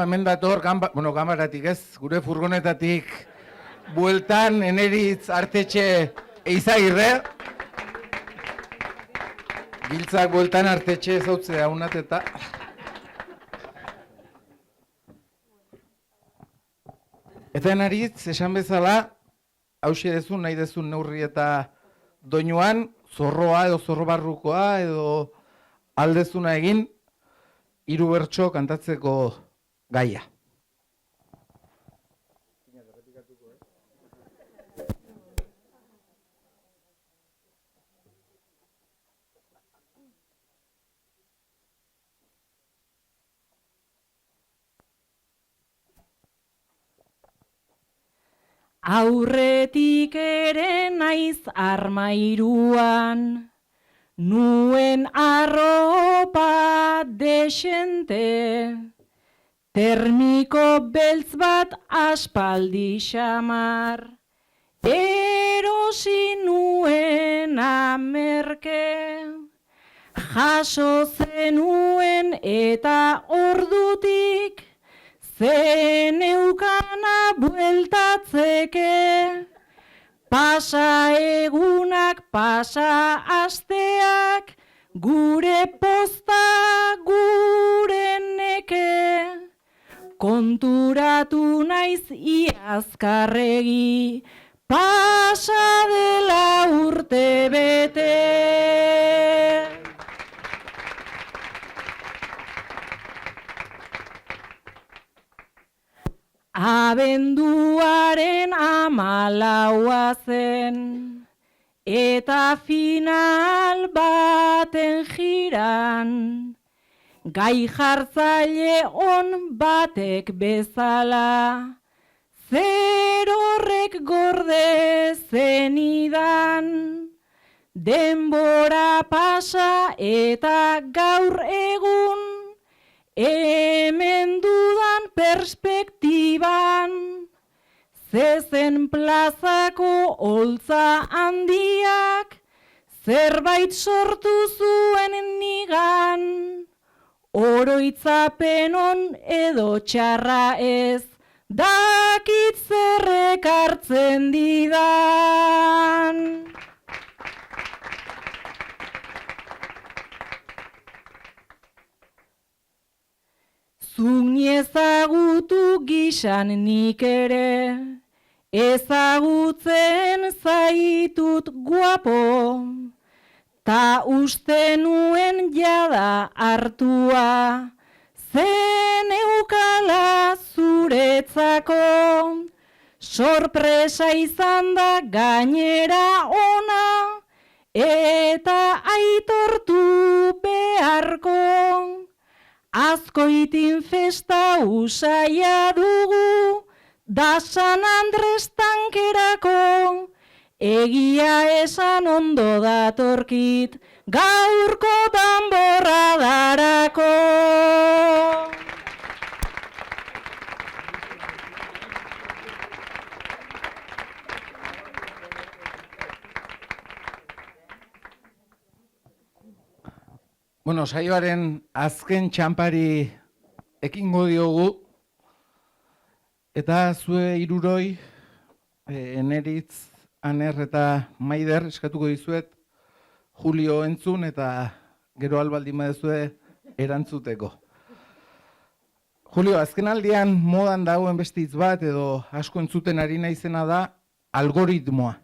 Hemen dator, kamaratik ez, gure furgonetatik bueltan Eneritz Artetxe Eizagirre. Giltzak bueltan Artetxe zautze haunat eta. Eta Eneritz, esan bezala, hauxe dezun, nahi dezun neurri eta doinuan, zorroa edo zorrobarrukoa edo aldezuna egin, 3 bertso kantatzeko gaia. Aurretik ere naiz armairuan, nuen arropa desente, termiko beltz bat aspaldi xamar, erosi nuen amerke, jaso zenuen eta ordutik, zeneukana bueltatzeke, pasa egunak, pasa asteak, gure posta, gure neke. Konturatu naiz iazkarregi, pasa dela urte bete. Abenduaren 14 zen, eta final baten jiran, gai jartzaile on batek bezala, zer horrek gorde zenidan, denbora pasa eta gaur egun, hemen dudan perspektiban, zezen plazako holtza handiak, zerbait sortu zuen nigan, oroitzapen on edo txarra ez, dakit zerrek hartzen didan. Zuk ezagutu gisan nik ere, ezagutzen zaitut guapo, ta uste nuen jada hartua, zeneukala zuretzako, sorpresa izan da gainera ona, eta aitortu beharko. Azkoitin festa usaia dugu, da San Andres tankerako, egia esan ondo datorkit, gaurko danborra darako. Bueno, saioaren azken txanpari ekingo diogu, eta zue hiruroi, Eneritz, Aner eta Maider eskatuko dizuet, Julio entzun eta gero albaldin badezue erantzuteko. Julio, azken aldian modan dagoen beste hitz bat edo asko entzuten ari naizena da algoritmoa.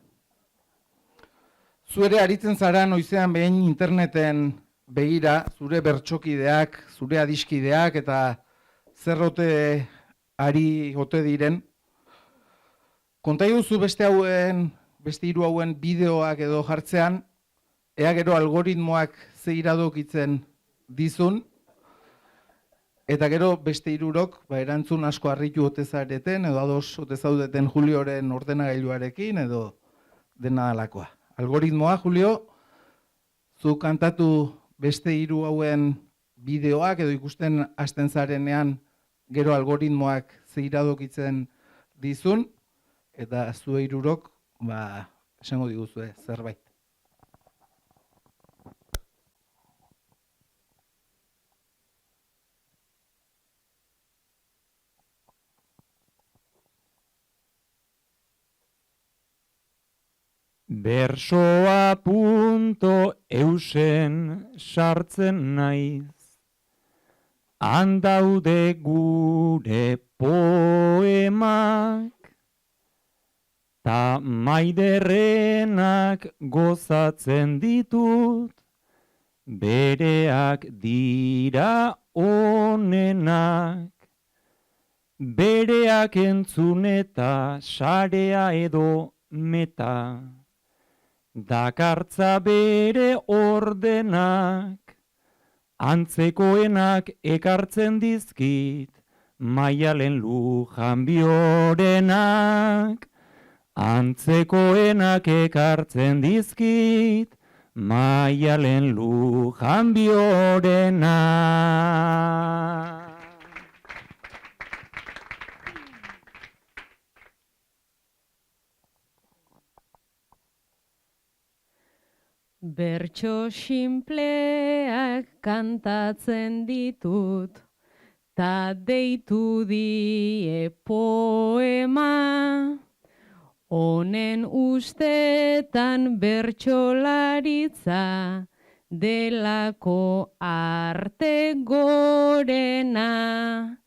Zu ere aritzen zara noizean behin interneten begira, zure bertsokideak, zure adiskideak eta zerrote ari ote diren. Konta iguzu beste hiru hauen bideoak edo jartzean, ea gero algoritmoak ze iradokitzen dizun, eta gero beste hirurok erantzun asko harritu ote zareten, edo ados ote zaudeten Julioren ordenagailuarekin, edo dena alakoa. Algoritmoa, Julio, zu kantatu beste hiru hauen bideoak edo ikusten hasten zarenean gero algoritmoak ze iradokitzen dizun, eta zue hirurok, esango diguzue zerbait. Bersoa.eusen sartzen naiz, handaude gure poemak, ta maiderrenak gozatzen ditut, bereak dira onenak, bereak entzun eta sarea edo meta. Dakartza bere ordenak, antzekoenak ekartzen dizkit, Maialen Lujanbiorenak. Antzekoenak ekartzen dizkit, Maialen Lujanbiorenak. Bertso sinpleak kantatzen ditut, ta deitu die poema. Honen ustetan bertsolaritza delako arte gorena.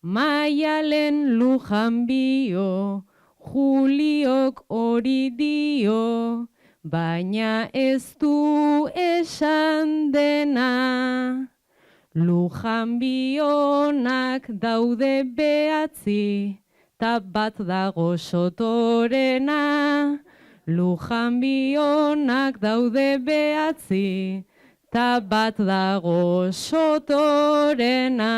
Maialen Lujanbio, Juliok hori dio, baina ez du esan dena. Lujanbionak daude behatzi, ta bat dago sotorena. Lujanbionak daude behatzi, ta bat dago sotorena.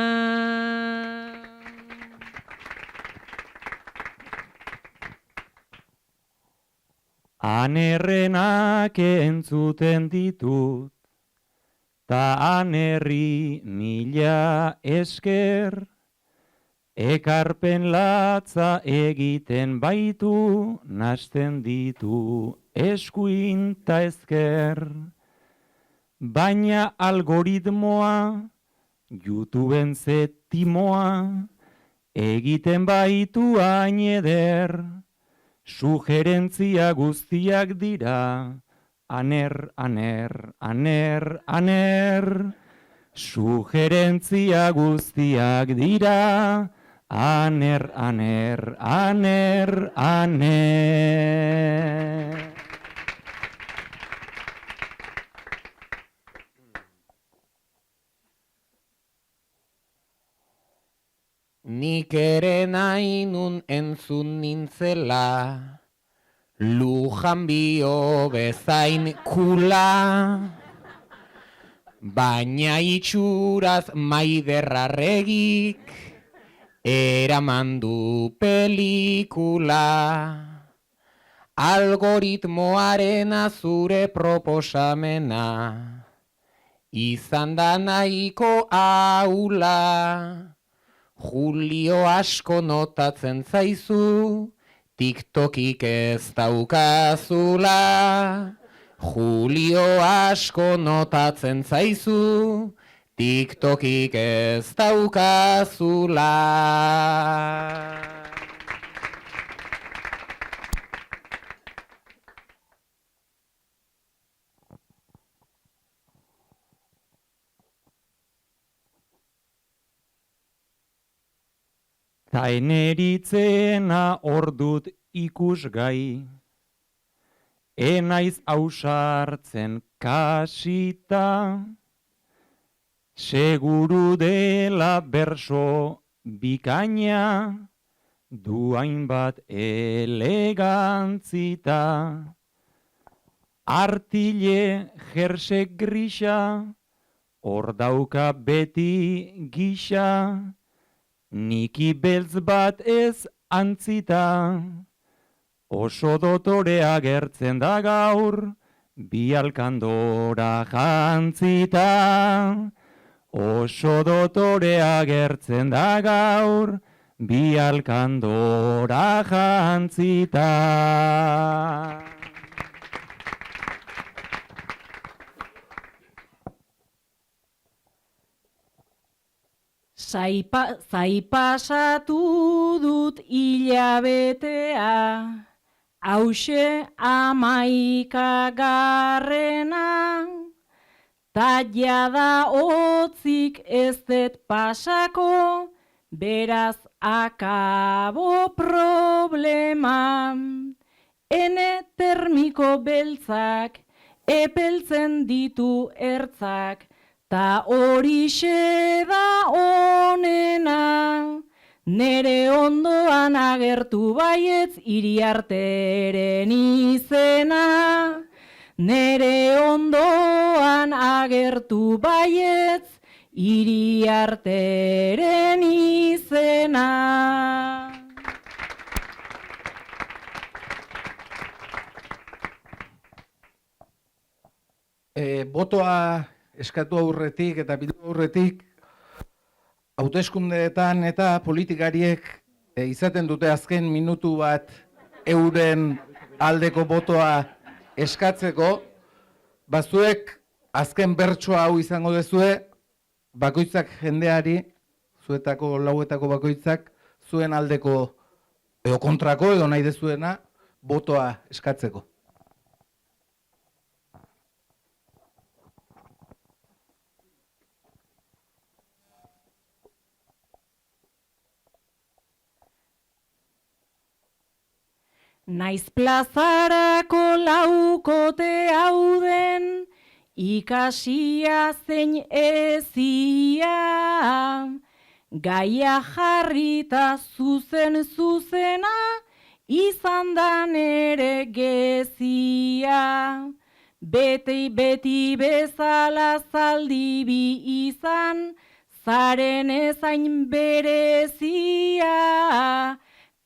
Anerrenak entzuten ditut, ta anerri mila esker, ekarpen latza egiten baitu, nasten ditu eskuin ta ezker. Baina algoritmoa, YouTubeen zetimoa, egiten baitu hain eder. Sugerentzia guztiak dira, aner, aner, aner, aner. Sugerentzia guztiak dira, aner, aner, aner, aner. Nik ere nahi nun entzun nintzela, Lujanbio bezain kula, baina itxuraz Maiderrarregik eraman du pelikula. Algoritmoarena zure proposamena, izan da nahiko ahula. Julio asko notatzen zaizu, TikTokik ez daukazula. Julio asko notatzen zaizu, TikTokik ez daukazula. Ta eneritzena ordut ikusgai, enaiz ausartzen kasita, seguru dela berso bikaina, du hainbat elegantzita. Artile jerse grisa, hor dauka beti gisa, niki beltz bat ez antzita. Oso dotorea gertzen da gaur, bi alkandora jantzita. Oso dotorea gertzen da gaur, bi alkandora jantzita. Zaipasatu dut hilabetea, hauxe 11. Ta jada hotzik ez dut pasako, beraz akabo problema. Ene termiko beltzak, epeltzen ditu ertzak, ta horixe da onena. Nere ondoan agertu baietz Iriarteren izena. Nere ondoan agertu baietz Iriarteren izena. Botoa eskatu aurretik eta bildu aurretik, hauteskundeetan eta politikariek izaten dute azken minutu bat euren aldeko botoa eskatzeko, bazuek azken bertsoa hau izango dezue, bakoitzak jendeari, zuetako lauetako bakoitzak, zuen aldeko edo kontrako edo nahi dezuena botoa eskatzeko. Naiz plazarako laukote hauden, ikasia zein ezia, gaia jarrita zuzena, izan da nere gezia. Beti bezala zaldibi izan, zaren ezain berezia.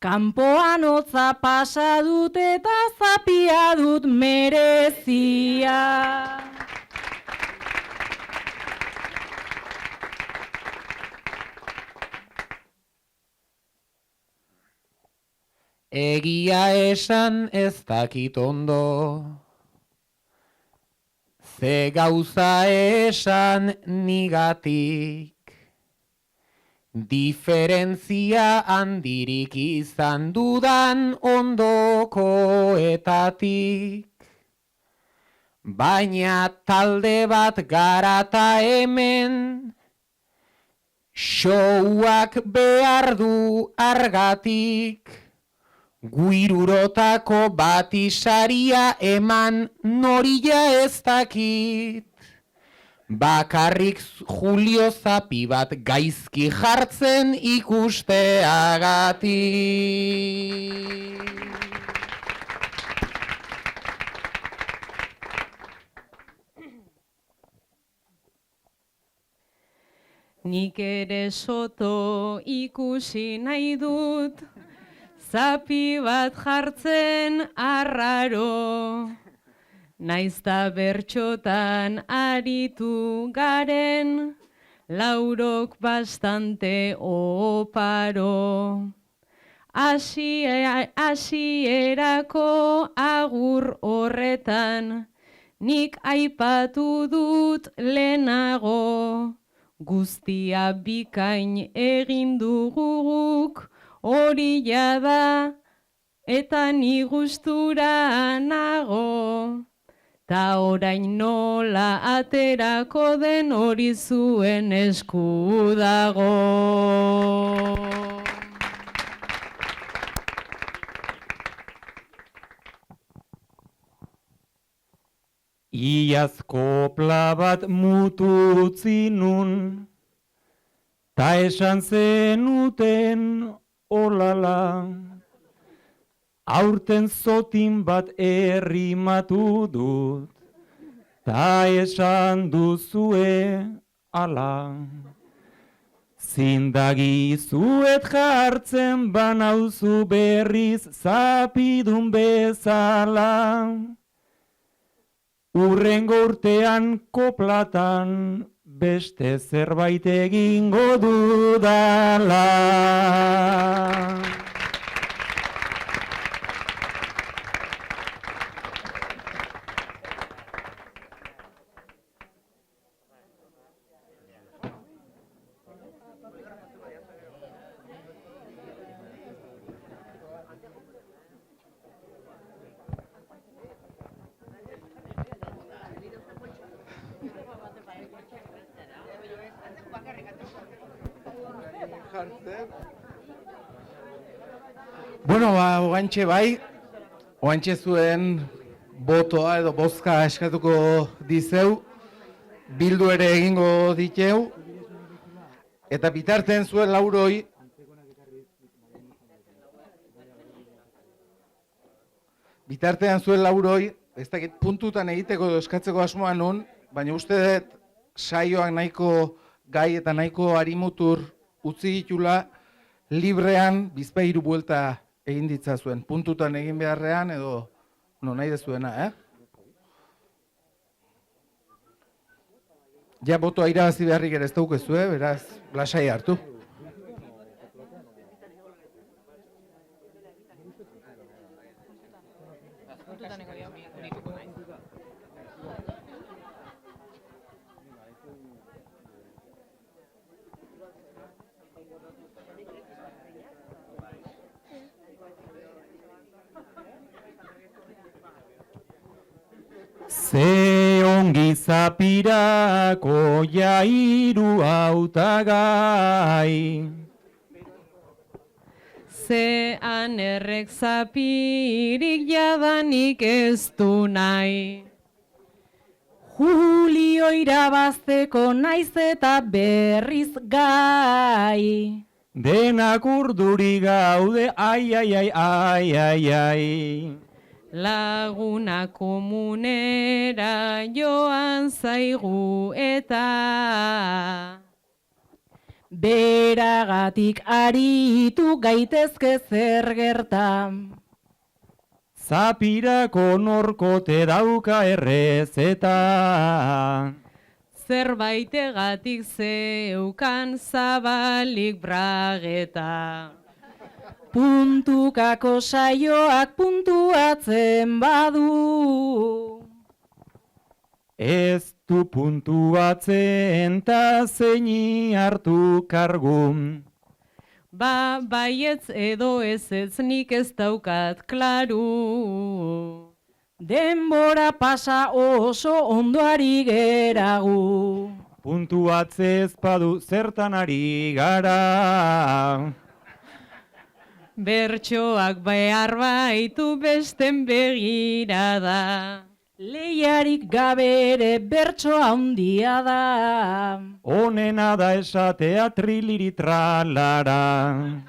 Kanpoan hotza pasa dut eta zapia dut merezia. Egia esan ez dakit ondo, ze gauza esan nigatik. Diferentzia handirik izan dudan ondokoetatik. Baina talde bat garata hemen, showak behar du argatik. Guirurotako bati saria eman noria ez dakit. Bakarrik Julio Zapi bat gaizki jartzen ikusteagatik. Nik ere soto ikusi nahi dut, zapi bat jartzen arraro. Naizta bertxotan aritu garen, laurok bastante oparo. Hasierako agur horretan, nik aipatu dut lehenago. Guztia bikain egin duguk, hori jada eta ni gustura nago. Ta orain nola aterako den hori zuen esku dago. Iaz kopla bat mutu utzi nun, ta esan zenuten olala. Aurten zotin bat errimatu dut, ta esan duzue ala. Zindagizuet jartzen banauzu berriz zapidun bezala. Urrengo urtean koplatan beste zerbait egingo dudala. Bueno, oantxe bai, oantxe zuen botoa edo bozka eskatuko dizeu, bildu ere egingo diteu, eta bitartean zuen lauroi, ez dakit puntutan egiteko edo eskatzeko asmoa nun, baina uste dut saioak nahiko gai eta nahiko harimutur utzi ditula, librean bizpahiru buelta egin ditzazuen, puntutan egin beharrean edo nahi dezuena, Ja botoa irabazi beharrik ere ez daukezue, beraz, lasai hartu. Ze ongi zapirako jairu hautagai. Ze anerrek zapirik jadanik ez du nahi. Julio irabazteko naiz eta berriz gai. Denak urduri gaude, ai, ai, ai, ai, ai, ai. Laguna komunera joan zaigu eta Beragatik aritu gaitezke zer gertan. Zapirako norkote dauka errezeta. zerbaitegatik zeukan zabalik brageta. Puntukako saioak puntuatzen badu. Ez du puntuatzen ta zeini hartu kargun. Baietz edo ez nik ez daukat klaru. Denbora pasa oso ondoari geragu. Puntuatze ez badu zertan ari gara. Bertsoak behar baitu besten begirada. Lehiarik gabe ere bertso handia da. Honena da esatea triliri tralara.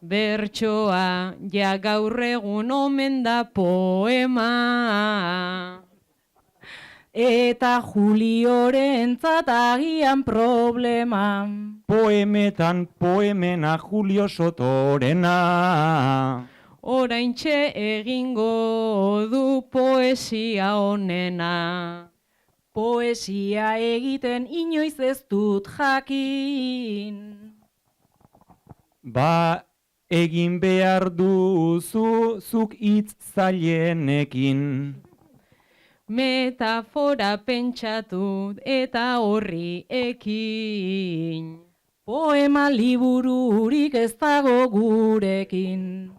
Bertsoa ja gaur egun omen da poema. Eta Juliorentzat agian problema. Poemetan poemena Julio Sotorena. Oraintxe egingo du poesia onena. Poesia egiten inoiz ez dut jakin. Ba, egin behar duzu zuk hitz zailenekin. Metafora pentsatu eta horri ekin. Poema libururik ez dago gurekin.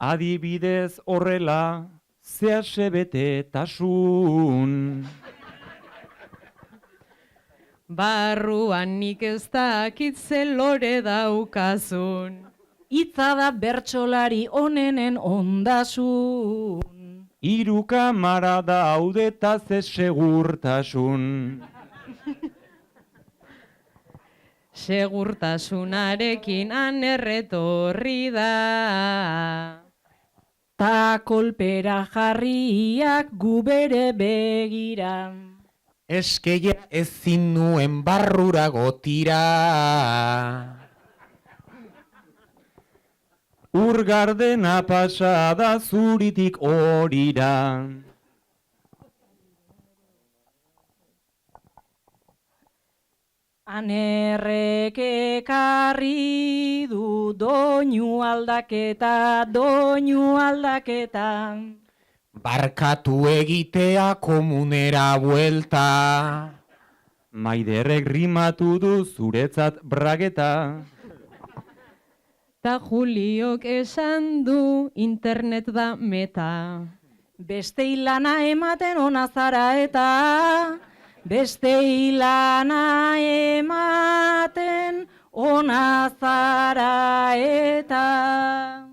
Adibidez horrela, zehasebetetasun. Barruan nik ez dakit zelore daukazun. Hitza da bertsolari onenen ondasun. Hiru kamara daude eta ze segurtasun. segurtasunarekin han erretorri da. Ta kolpera jarriak gu bere begira. Eskeia ezin nuen barrura gotira. Ur gardena pasada zuritik horira. Anerrek ekarri du doinu aldaketa. Barkatu egitea komunera buelta. Maiderrek rimatu du zuretzat brageta. Ta Juliok esan du internet da meta. Beste lana ematen ona zara eta. Beste lana ematen ona zara eta.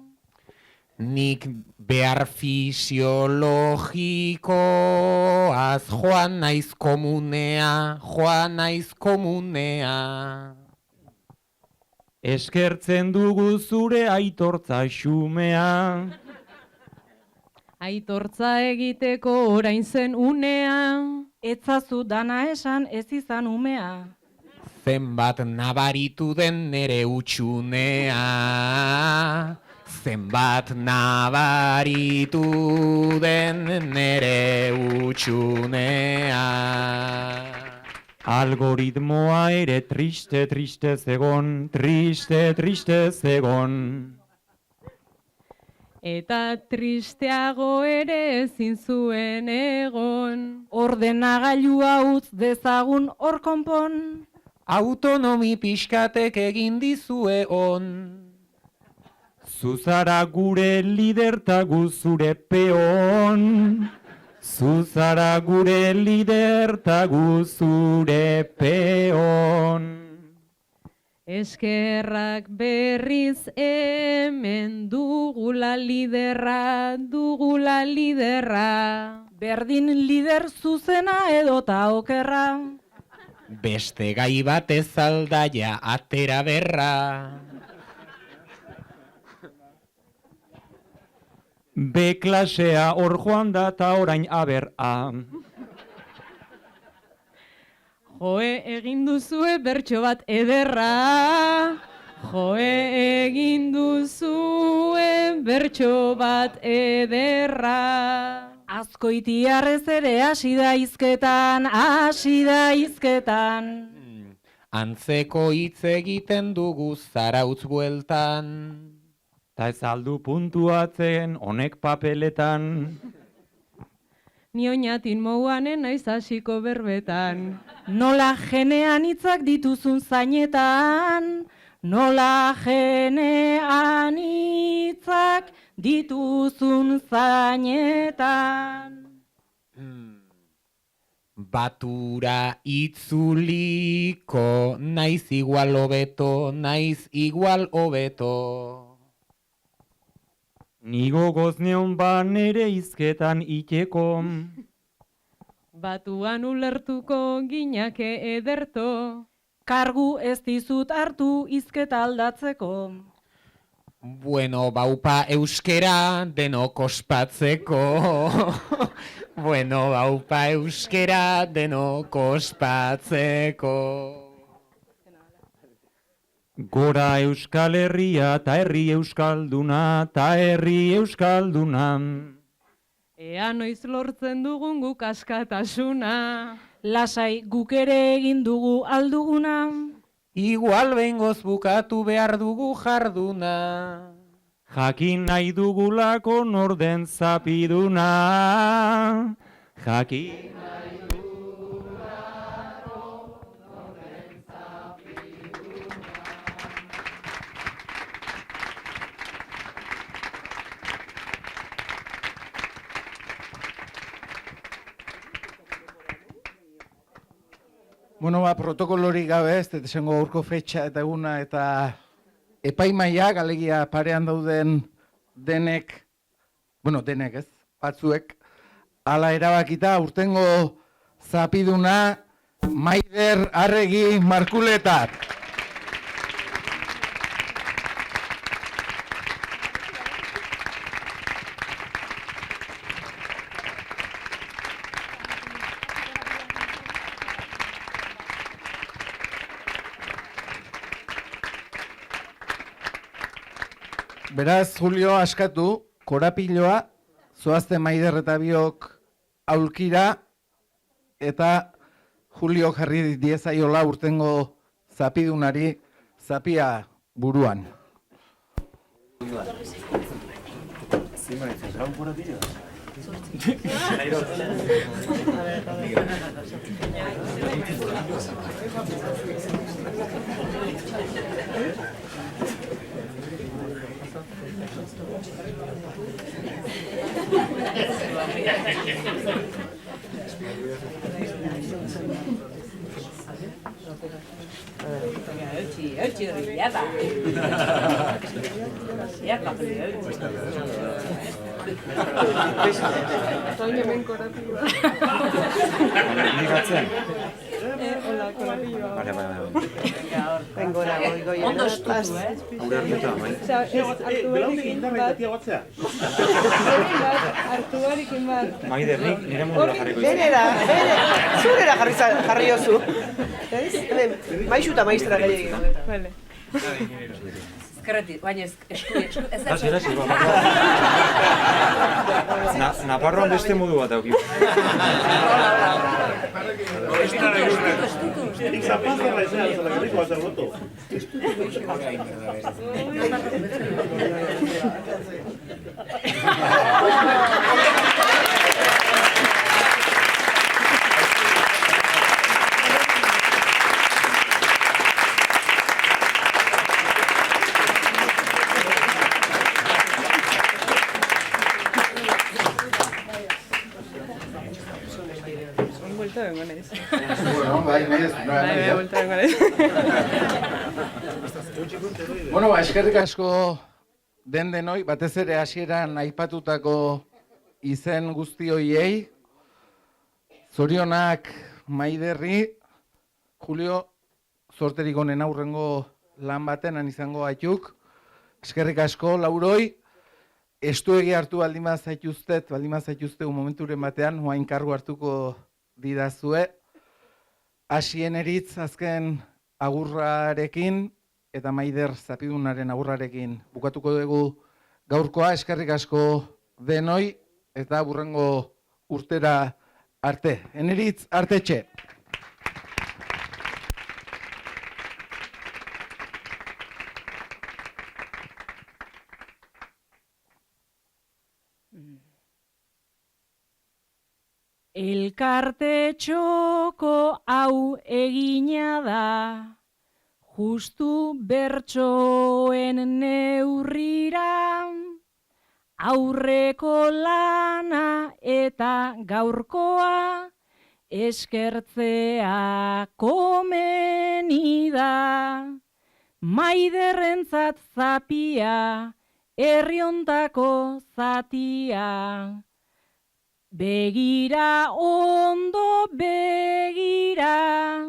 Nik behar fisiologikoaz joan naiz komunea. Eskertzen dugu zure aitortza xumea. Aitortza egiteko orain zen unea. Etzazu dana esan ez izan umea. Zenbat nabaritu den nere utxunea. Zenbat nabaritu den nere utxunea. Algoritmoa ere triste zegon. Eta tristeago ere ezin zuen egon. Ordenagailua utz dezagun hor konpon. Autonomi pixkatek egin dizue on. Zuzara gure lider ta gu zure peon. Zuzara gure lider ta gu zure peon. Eskerrak berriz hemen dugula liderra. Berdin lider zuzena edota okerra. Beste gai bat ez aldaia atera berra. B klasea hor joan da ta orain aber A. Joe egin duzue bertso bat ederra. Joe egin duzue bertso bat ederra. Azkoitiarrez ere hasi da hizketan. Antzeko hitz egiten dugu Zarautz bueltan. Ta ez aldu puntuatzen honek papeletan. Ni oinatin mouanen naiz hasiko berbetan. Nola genean hitzak dituzun zainetan. Nola genean hitzak dituzun zainetan. Batura itzuliko naiz igual hobeto. Ni gogoz neon ba nere hizketan iteko. Batuan ulertuko ginake ederto. Kargu ez dizut hartu hizketa aldatzeko. Bueno, baupa euskera denok ospatzeko. Gora Euskal Herria ta herri euskalduna. Ea noiz lortzen dugun guk askatasuna. Lasai guk ere egin dugu alduguna. Igual behingoz bukatu behar dugu jarduna. Jakin nahi dugulako norden zapiduna. Bueno, protokolorik gabe, ez dut esango gaurko fetxa eta eguna eta epaimaiak, alegia parean dauden denek, ez, batzuek, hala erabakita urtengo zapiduna Maider Arregi Markuletak. Beraz, Julio, askatu, korapiloa, zoazte Maider eta biok aulkira, eta Julio jarri diezaiola urtengo zapidunari zapia buruan. Ondo estutu, Gure hartuta, bai. Hartu barikin bat. Maider, nire modura jarriko izan. Zurera jarri jozu. Maizu eta maistra gehiagin. Vale. Eskerretik, baina esku. Hasi, Naparroan beste modu bat auki. Bueno, eskerrik asko denoi, batez ere hasieran aipatutako izen guzti horiei, zorionak Maiderri, Julio, zorterik onen aurrengo lan batenan izango gaituk, eskerrik asko Lauroi, estuegi hartu baldin zaituzte momenturen batean, oain kargu hartuko didazue, hasien eritz azken agurrarekin, eta Maider zapidunaren agurrarekin bukatuko dugu gaurkoa, eskerrik asko denoi, eta burrengo urtera arte. Eneritz, artetxe. Elkarte txoko hau egina da, justu bertsoen neurrira, aurreko lana eta gaurkoa eskertzea komeni da. Maiderrentzat zapia, herri hontako zatia, begira ondo begira,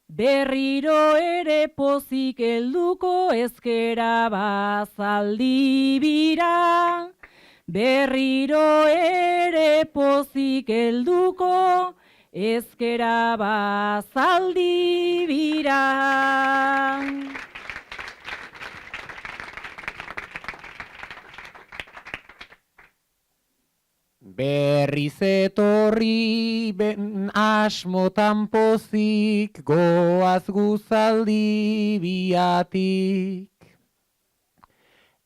berriro ere pozik helduko ezkera bazaldi bira. Berriro ere pozik helduko ezkera bazaldi bira. Berriz etorri asmotan pozik, goaz guzaldi biatik.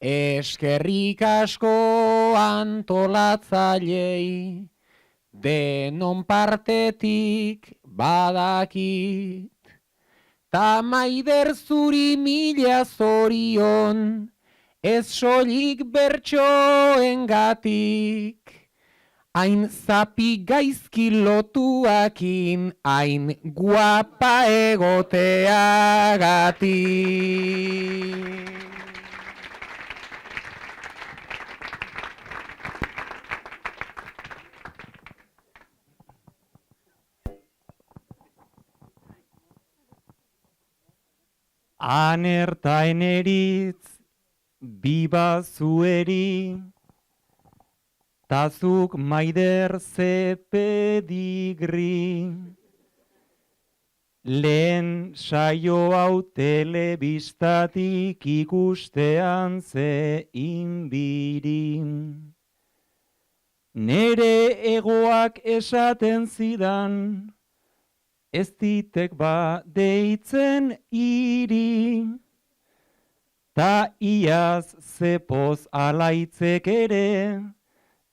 Eskerrik asko antolatzailei, denon partetik badakit. Ta Maider zuri mila zorion, ez soilik bertsoengatik. Hain zapi gaizki lotuakin, hain guapa egoteagatik. Anerta eneritz, biba zueri, tazuk Maider ze pedigri. Lehen saio hau telebistatik ikustean ze inbirin. Nere egoak esaten zidan, ez ditek ba deitzen iri. Ta iaz zepoz alaitzek ere,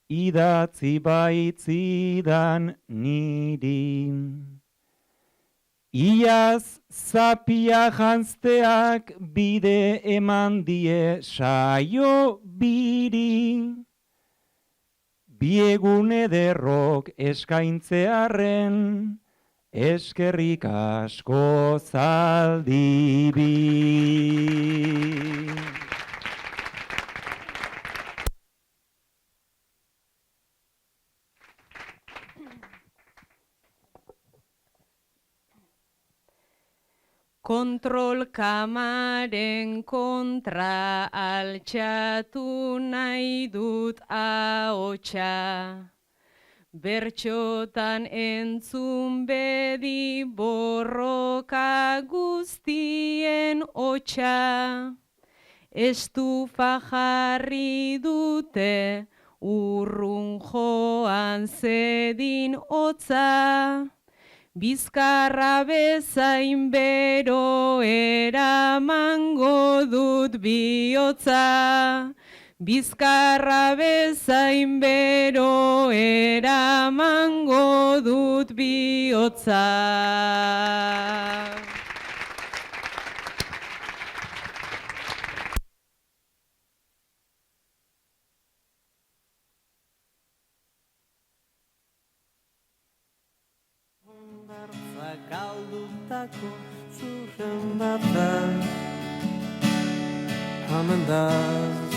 idatzi baitzidan niri. Iaz zapia janzteak bide eman die saio biri. Biegun ederrok eskaintzearren, eskerrik asko zaldibi. Kontrol kamaren kontra altxatu nahi dut ahotsa. Bertxotan entzun bedi borroka guztien hotsa. Estufa jarri dute urrun joan zedin hotza. Bizkarra bezain bero eramango dut bihotza. Bizkarra bezain bero eramango dut bihotza. Galdutako zurren bat da, hemen da